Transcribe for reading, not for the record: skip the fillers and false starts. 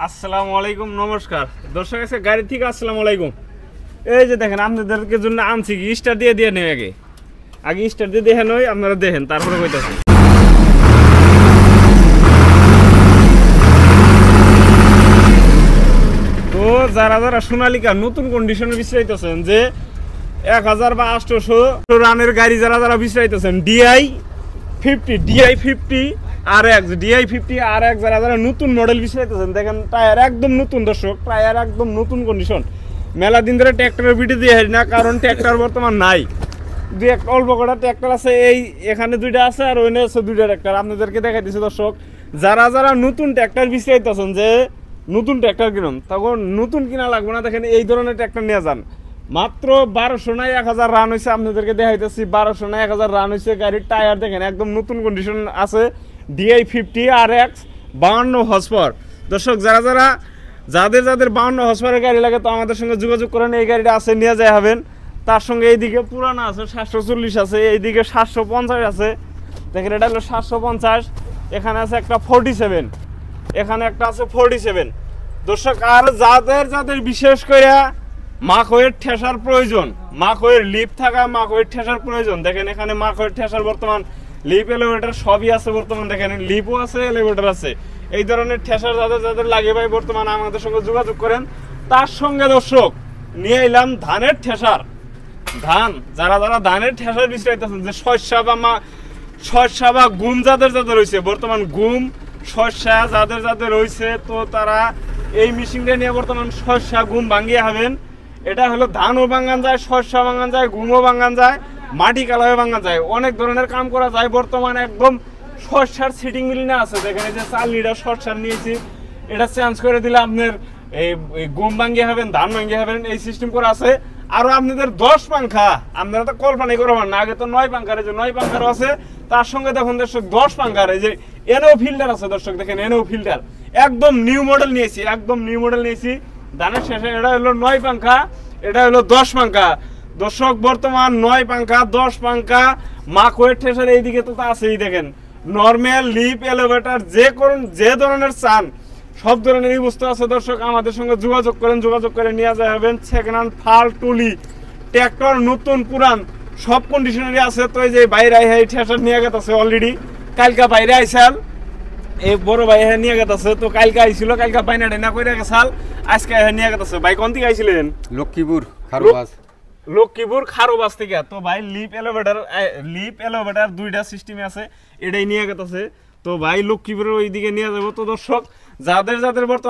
আসসালামু আলাইকুম, নমস্কার দর্শক। আছে গাড়ি থেকে আসসালামু আলাইকুম। এই যে দেখেন আপনাদেরকে জন্য আনছি কি স্টার দিয়ে দিয়ে নেই, আগে আগে স্টার দিয়ে দেখেন, ওই আপনারা দেখেন তারপরে কইতাছি। তো যারা যারা সোনালিকা নতুন কন্ডিশনে বিশ্রাইতেছেন, যে 1000 বা 800 রানের গাড়ি যারা যারা বিশ্রাইতেছেন, DI 50 RX যারা যারা নতুন মডেল বিশ্রাইতেছেন, দেখেন টায়ার একদম নতুন। দর্শক টায়ার একদম নতুন কন্ডিশন। মেলা দিন ধরে ট্র্যাক্টরের ভিডিও দিয়ে না, কারণ ট্র্যাক্টর বর্তমান নাই। দুই একটা অল্প কটা ট্র্যাক্টর আছে, এই এখানে দুইটা আছে আর ওইখানে আছে দুইটা ট্র্যাক্টর। আপনাদেরকে দেখাই দিচ্ছি দর্শক, যারা যারা নতুন ট্র্যাক্টর বিশ্রাইতেছেন, যে নতুন ট্র্যাক্টর কিনুন, তখন নতুন কিনা লাগবে না। দেখেন এই ধরনের ট্র্যাক্টর নিয়ে যান, মাত্র 1200 না 1000 রান হয়েছে। আপনাদেরকে দেখাইতেছি 1200 না 1000 রান হয়েছে। গাড়ির টায়ার দেখেন একদম নতুন কন্ডিশন আছে। DI 50 RX 52 horsepower. দর্শক যাদের 52 হর্সপাওয়ারের গাড়ি লাগে, তো আমাদের সঙ্গে যোগাযোগ করেন। এই গাড়িটা আছে, নিয়ে যায় হবেন। তার সঙ্গে এইদিকে পুরানো আছে 740 আছে, এইদিকে 750 আছে। দেখেন এটা হলো 750। এখানে আছে একটা 47, এখানে একটা আছে 47। দর্শক আর যাদের বিশেষ করে মাকওয়ের ঠেসার প্রয়োজন, মাকওয়ের লিপ থাকা মাকওয়ের ঠেসার প্রয়োজন, দেখেন এখানে মাকওয়ের ঠেসার বর্তমান লিপ এলিভেটর সবই আছে বর্তমান। দেখেন লিপও আছে, এলিভেটর আছে। এই ধরনের ঠেসার যাদের লাগে ভাই, বর্তমান আমাদের সঙ্গে যোগাযোগ করেন। তার সঙ্গে দর্শক নিয়ে এলাম ধানের ঠেসার। যারা ধানের ঠেসার বিশ্রাইতেছেন, যে শস্যা বা গুম যাদের রয়েছে, বর্তমান গুম শস্যা যাদের রয়েছে, তো তারা এই মেশিনটা নিয়ে বর্তমান শস্যা গুম ভাঙিয়ে হবেন। এটা হলো ধানও ভাঙান যায়, শস্যা ভাঙান যায়, গুমও ভাঙান যায়, মাটি কালাও ভাঙান যায়, অনেক ধরনের কাম করা যায়। বর্তমানে একদম শস্যার সিটিং মিল না আছে। দেখেন এই যে চালনিটা শস্যার নিয়েছি, এটা চেঞ্জ করে দিলে আপনার এই গুম ভাঙিয়ে হবেন, ধান ভাঙিয়ে হবেন, এই সিস্টেম করা আছে। আরো আপনাদের 10 পাঙ্খা, আপনারা তো কল্পনাই করবেন না। আগে তো 9 পাঙ্খার, এই যে 9 পাঙ্খারও আছে। তার সঙ্গে দেখুন দর্শক 10 পাঙ্খার এই যে এনও ফিল্টার আছে। দর্শক দেখেন এনও ফিল্টার একদম নিউ মডেল নিয়েছি, একদম নিউ মডেল নিয়েছি। ধানের শেষে এটা হলো 9 পাঙ্খা, এটা হলো 10 পাঙ্খা। দর্শক বর্তমান 9 পাঙ্খা 10 পাঙ্খা মাকওয়ের ঠেসার এইদিকে তো আছেই। দেখেন নরমাল লিপ এলিভেটর যে ধরনের চান, সব ধরনেরই বস্তু আছে। দর্শক আমাদের সঙ্গে যোগাযোগ করে নিয়ে যায় হবেন। সেকেন্ড হ্যান্ড ফাল টুলি ট্র্যাক্টর নতুন পুরান সব কন্ডিশনারই আছে। তো এই যে বাইরে এই ঠেসার নিয়ে গেছে অলরেডি, কালকা বাইরে আইসাল এই বড় ভাই নিয়ে গেছে। তো কালকে আইছিল, কালকা বাইনা ডাইনা কইরা গেছাল, আজকে নিয়ে গেছে। ভাই কোন থেকে আইছিলেন? লক্ষ্মীপুর খারোবাস থেকে। তো ভাই লিপ এলিভেটর দুইটা সিস্টেমে আছে, এটাই নিয়ে গেছে। তো ভাই লক্ষ্মীপুরের ওইদিকে নিয়ে যাবো। তো দর্শক যাদের বর্তমান